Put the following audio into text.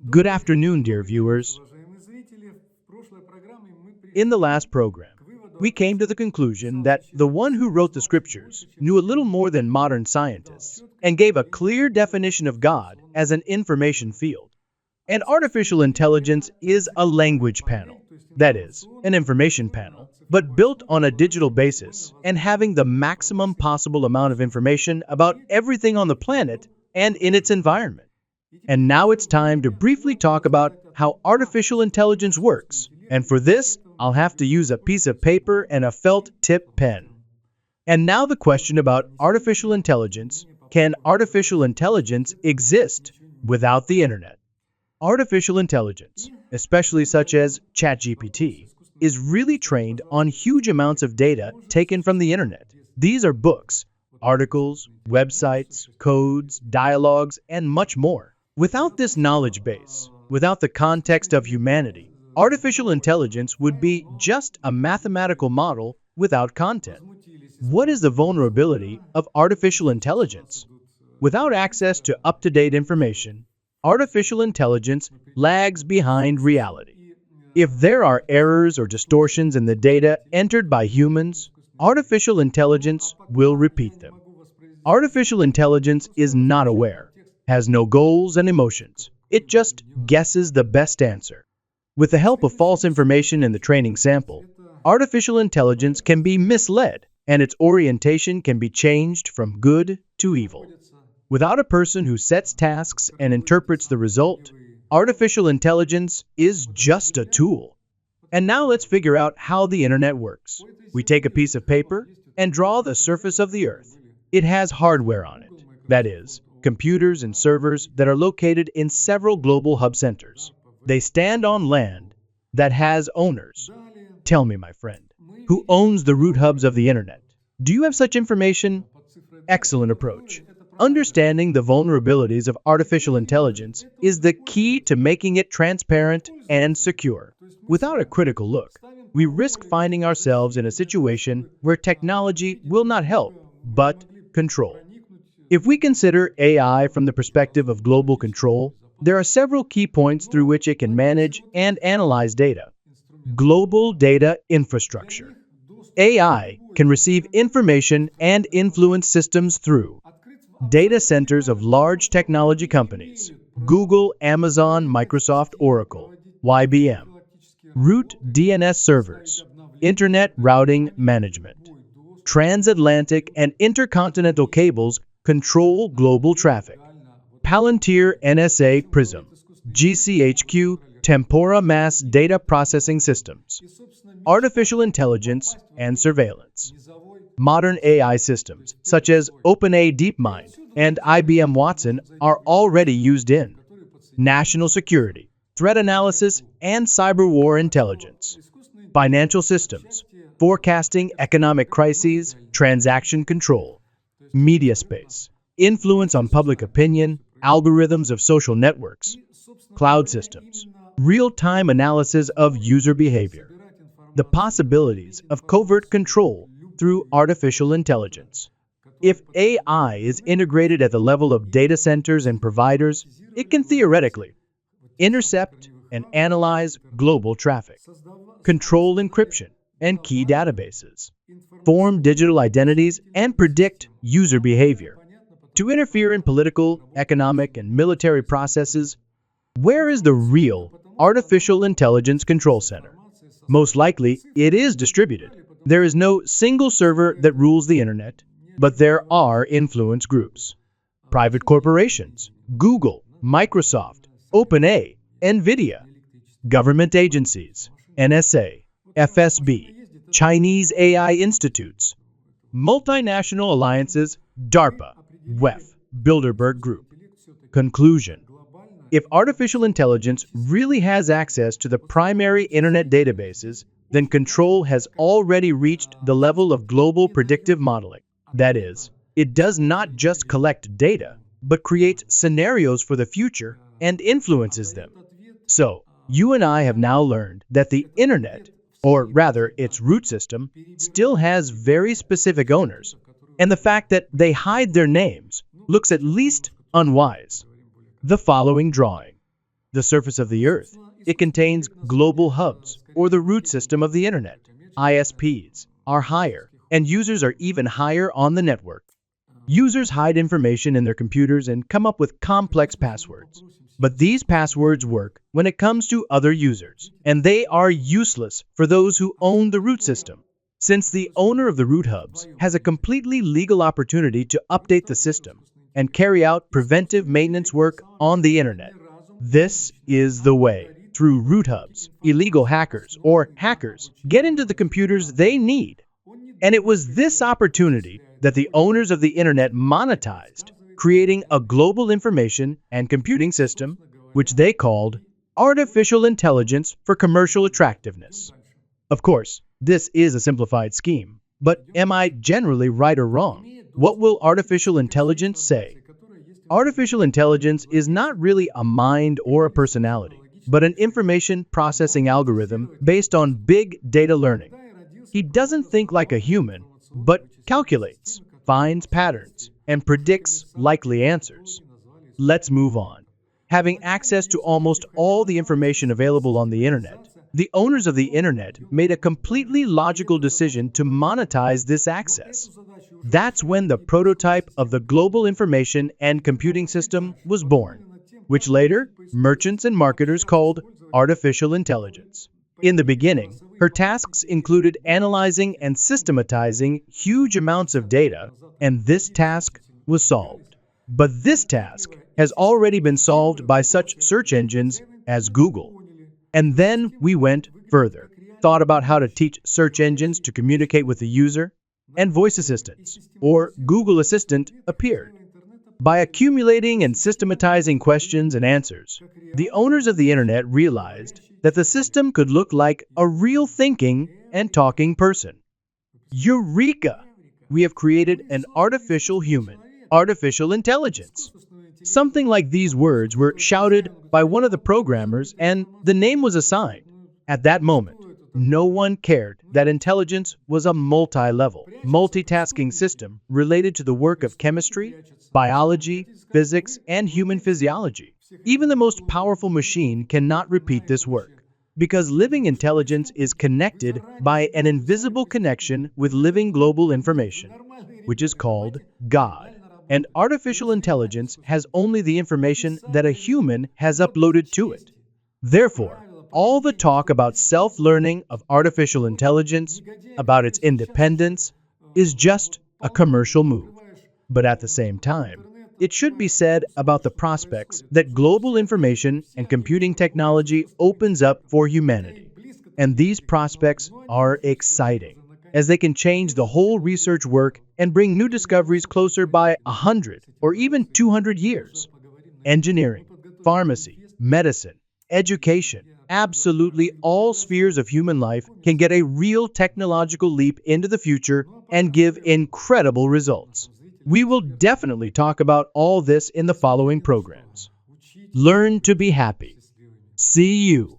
Good afternoon, dear viewers. In the last program, we came to the conclusion that the one who wrote the scriptures knew a little more than modern scientists and gave a clear definition of God as an information field. And artificial intelligence is a language panel, that is, an information panel, but built on a digital basis and having the maximum possible amount of information about everything on the planet and in its environment. And now it's time to briefly talk about how artificial intelligence works. And for this, I'll have to use a piece of paper and a felt tip pen. And now the question about artificial intelligence. Can artificial intelligence exist without the internet? Artificial intelligence, especially such as ChatGPT, is really trained on huge amounts of data taken from the internet. These are books, articles, websites, codes, dialogues, and much more. Without this knowledge base, without the context of humanity, artificial intelligence would be just a mathematical model without content. What is the vulnerability of artificial intelligence? Without access to up-to-date information, artificial intelligence lags behind reality. If there are errors or distortions in the data entered by humans, artificial intelligence will repeat them. Artificial intelligence is not aware, has no goals and emotions. It just guesses the best answer. With the help of false information in the training sample, artificial intelligence can be misled, and its orientation can be changed from good to evil. Without a person who sets tasks and interprets the result, artificial intelligence is just a tool. And now let's figure out how the internet works. We take a piece of paper and draw the surface of the Earth. It has hardware on it, that is, computers and servers that are located in several global hub centers. They stand on land that has owners. Tell me, my friend, who owns the root hubs of the internet? Do you have such information? Excellent approach. Understanding the vulnerabilities of artificial intelligence is the key to making it transparent and secure. Without a critical look, we risk finding ourselves in a situation where technology will not help, but control. If we consider AI from the perspective of global control, there are several key points through which it can manage and analyze data. Global data infrastructure. AI can receive information and influence systems through data centers of large technology companies, Google, Amazon, Microsoft, Oracle, IBM, root DNS servers, Internet routing management. Transatlantic and intercontinental cables control global traffic. Palantir NSA Prism, GCHQ, Tempora Mass Data Processing Systems, Artificial Intelligence and Surveillance. Modern AI systems, such as OpenAI DeepMind and IBM Watson, are already used in national security, threat analysis, and cyber war intelligence. Financial systems, forecasting economic crises, transaction control. Media space, influence on public opinion, algorithms of social networks. Cloud systems, real-time analysis of user behavior. The possibilities of covert control through artificial intelligence. If AI is integrated at the level of data centers and providers, it can theoretically intercept and analyze global traffic, control encryption and key databases, form digital identities, and predict user behavior. To interfere in political, economic, and military processes, where is the real artificial intelligence control center? Most likely, it is distributed. There is no single server that rules the internet, but there are influence groups. Private corporations, Google, Microsoft, OpenAI, NVIDIA, government agencies, NSA, FSB, Chinese AI institutes, multinational alliances, DARPA, WEF, Bilderberg Group. Conclusion. If artificial intelligence really has access to the primary internet databases, then control has already reached the level of global predictive modeling. That is, it does not just collect data, but creates scenarios for the future and influences them. So, you and I have now learned that the internet, or rather its root system, still has very specific owners, and the fact that they hide their names looks at least unwise. The following drawing The surface of the Earth. It contains global hubs, or the root system of the Internet. ISPs are higher, and users are even higher on the network. Users hide information in their computers and come up with complex passwords. But these passwords work when it comes to other users, and they are useless for those who own the root system. Since the owner of the root hubs has a completely legal opportunity to update the system and carry out preventive maintenance work on the Internet. This is the way. Through root hubs, illegal hackers or hackers get into the computers they need. And it was this opportunity that the owners of the Internet monetized, creating a global information and computing system, which they called artificial intelligence for commercial attractiveness. Of course, this is a simplified scheme, but am I generally right or wrong? What will artificial intelligence say? Artificial intelligence is not really a mind or a personality, but an information processing algorithm based on big data learning. He doesn't think like a human, but calculates, finds patterns, and predicts likely answers. Let's move on. Having access to almost all the information available on the Internet, the owners of the Internet made a completely logical decision to monetize this access. That's when the prototype of the global information and computing system was born, which later merchants and marketers called artificial intelligence. In the beginning, her tasks included analyzing and systematizing huge amounts of data, and this task was solved. But this task has already been solved by such search engines as Google. And then we went further, thought about how to teach search engines to communicate with the user, and voice assistants, or Google Assistant, appeared. By accumulating and systematizing questions and answers, the owners of the Internet realized that the system could look like a real thinking and talking person. Eureka! We have created an artificial human, artificial intelligence. Something like these words were shouted by one of the programmers, and the name was assigned. At that moment, no one cared that intelligence was a multi-level, multitasking system related to the work of chemistry, biology, physics, and human physiology. Even the most powerful machine cannot repeat this work, because living intelligence is connected by an invisible connection with living global information, which is called God. And artificial intelligence has only the information that a human has uploaded to it. Therefore, all the talk about self-learning of artificial intelligence, about its independence, is just a commercial move. But at the same time, it should be said about the prospects that global information and computing technology opens up for humanity. And these prospects are exciting, as they can change the whole research work and bring new discoveries closer by 100 or even 200 years. Engineering, pharmacy, medicine, education, absolutely all spheres of human life can get a real technological leap into the future and give incredible results. We will definitely talk about all this in the following programs. Learn to be happy. See you.